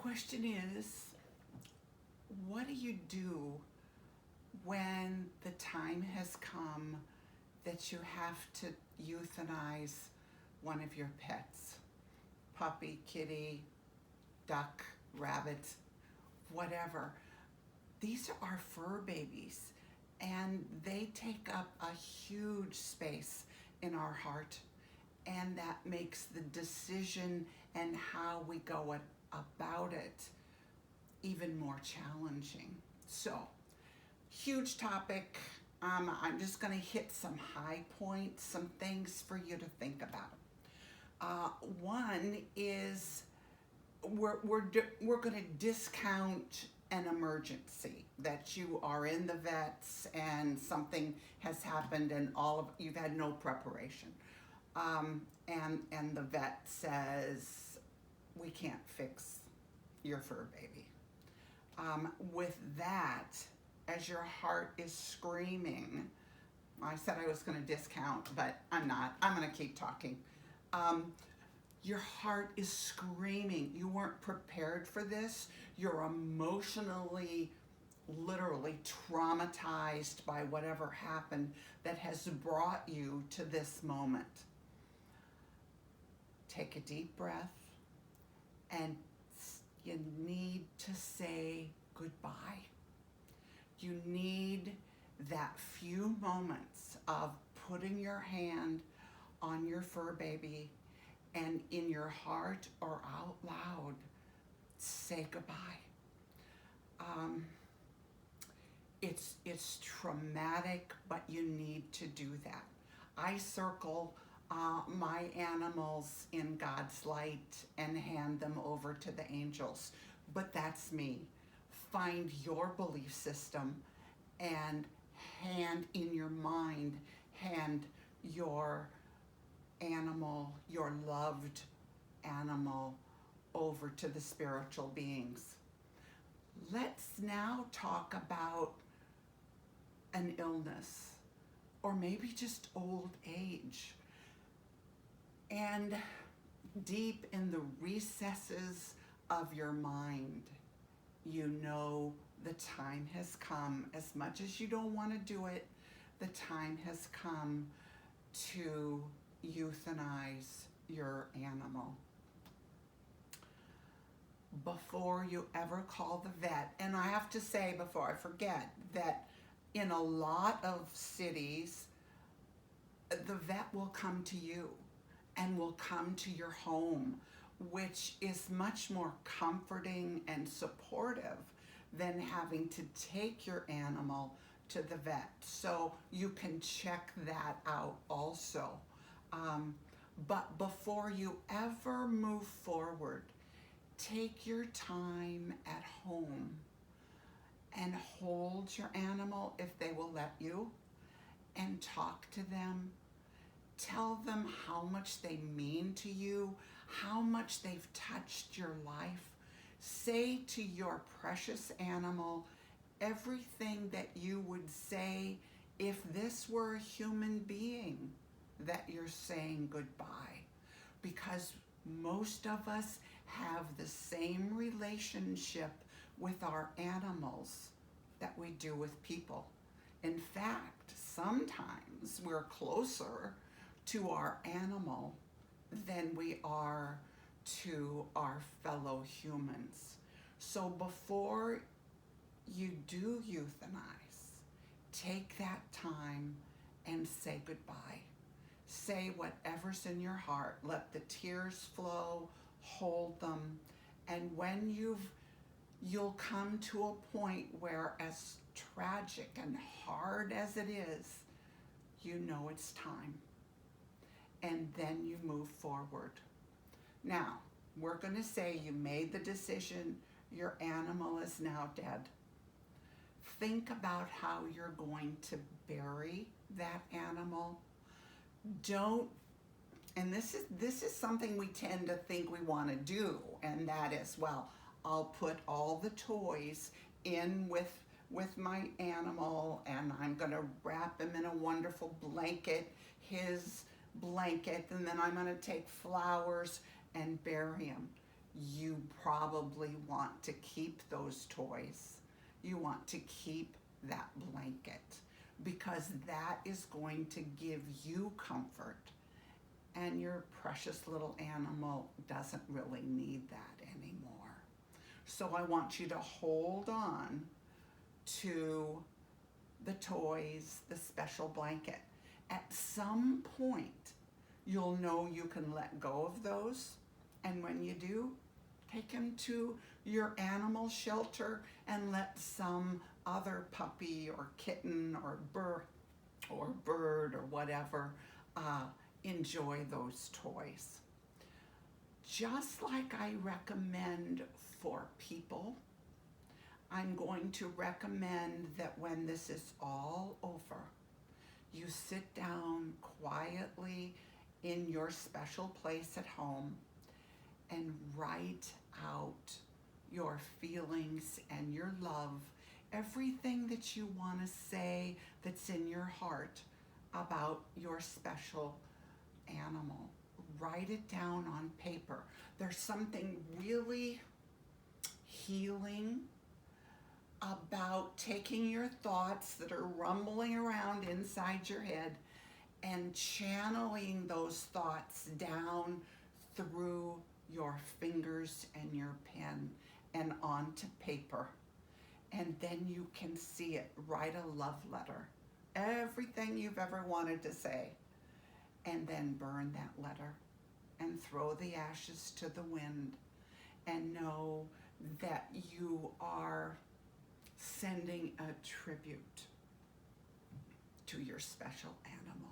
question is, what do you do when the time has come that you have to euthanize one of your pets? Puppy, kitty, duck, rabbit, whatever. These are fur babies, and they take up a huge space in our heart, and that makes the decision and how we go about it even more challenging. So, huge topic. I'm just going to hit some high points, some things for you to think about. One is we're going to discount an emergency, that you are in the vets and something has happened and you've had no preparation, and the vet says we can't fix your fur baby. With that, as your heart is screaming, I said I was going to discount, but I'm not. I'm going to keep talking. Your heart is screaming. You weren't prepared for this. You're emotionally, literally traumatized by whatever happened that has brought you to this moment. Take a deep breath, and you need to say goodbye. You need that few moments of putting your hand on your fur baby and in your heart or out loud, say goodbye. It's traumatic, but you need to do that. I circle my animals in God's light and hand them over to the angels, but that's me. Find your belief system and hand in your mind, hand your animal, your loved animal, over to the spiritual beings. Let's now talk about an illness, or maybe just old age. And deep in the recesses of your mind, you know the time has come. As much as you don't want to do it, the time has come to euthanize your animal. Before you ever call the vet, and I have to say before I forget that in a lot of cities, the vet will come to you and will come to your home, which is much more comforting and supportive than having to take your animal to the vet. So you can check that out also. But before you ever move forward, take your time at home and hold your animal if they will let you, and talk to them. Tell them how much they mean to you, how much they've touched your life. Say to your precious animal everything that you would say if this were a human being that you're saying goodbye. Because most of us have the same relationship with our animals that we do with people. In fact, sometimes we're closer to our animal than we are to our fellow humans. So before you do euthanize, take that time and say goodbye. Say whatever's in your heart. Let the tears flow, hold them, and when you'll come to a point where, as tragic and hard as it is, you know it's time. And then you move forward. Now, we're going to say you made the decision, your animal is now dead. Think about how you're going to bury that animal. Don't, and this is something we tend to think we want to do, and that is, well, I'll put all the toys in with my animal, and I'm going to wrap him in a wonderful blanket, his blanket, and then I'm going to take flowers and bury him. you probably want to keep those toys. You want to keep that blanket because that is going to give you comfort, and your precious little animal doesn't really need that anymore. So I want you to hold on to the toys, the special blanket. At some point, you'll know you can let go of those. And when you do, take him to your animal shelter and let some other puppy or kitten or bird or whatever enjoy those toys. Just like I recommend for people, I'm going to recommend that when this is all over, you sit down quietly in your special place at home and write out your feelings and your love, everything that you want to say that's in your heart about your special animal. Write it down on paper. There's something really healing about taking your thoughts that are rumbling around inside your head and channeling those thoughts down through your fingers and your pen and onto paper. And then you can see it. Write a love letter. Everything you've ever wanted to say. And then burn that letter and throw the ashes to the wind and know that you are sending a tribute to your special animal.